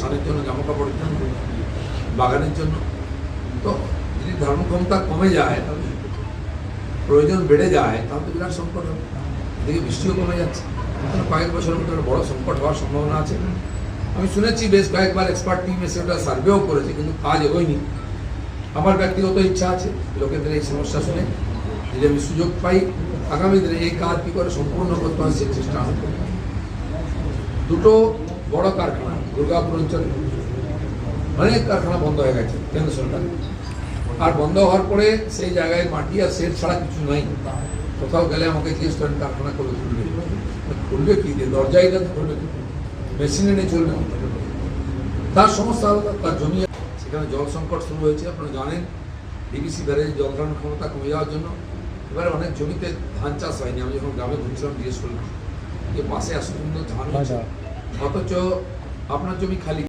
স্নানের জন্য, জামা কাপড়ের জন্য, বাগানের জন্য। তো যদি ধর্মক্ষমতা কমে যায়, প্রয়োজন বেড়ে যায়, তাহলে তো বিরাট সংকট হবে। এদিকে বৃষ্টিও কমে যাচ্ছে, কয়েক বছরের মধ্যে একটা বড় সংকট হওয়ার সম্ভাবনা আছে। আমি শুনেছি বেশ কয়েকবার এক্সপার্ট টিম এসে ওটা সার্ভেও করেছে, কিন্তু কাজ এগোয়নি। আমার ব্যক্তিগত ইচ্ছা আছে লোকেদের এই সমস্যা শুনে যদি আমি সুযোগ পাই আগামী দিনে এই কাজ কী করে সম্পূর্ণ করতে হয় সেই চেষ্টা আমি করব। দুটো বড় কারখানা দুর্গাপুর অঞ্চলে, অনেক কারখানা বন্ধ হয়ে গেছে কেন্দ্র সরকার, আর বন্ধ হওয়ার পরে সেই জায়গায় মাটি আর সেট ছাড়া কিছু নাই। কোথাও গেলে আমাকে জিজ্ঞেস করেন কারখানা করে খুলবে কি দিয়ে, দরজাই খুলবে কি, মেশিনে নিয়ে চলবে। তার সমস্যা আলাদা, তার জমি, সেখানে জল সংকট শুরু হয়েছে। আপনারা জানেন ডিবিসি ব্যারেজ জল ধারণ ক্ষমতা কমে যাওয়ার জন্য এবারে অনেক জমিতে ধান চাষ হয়নি। আমি যখন গ্রামে ঘুরছিলাম জিজ্ঞেস করলাম যে পাশে এত সুন্দর ধান হয়েছে, অথচ আপনার জমি খালি।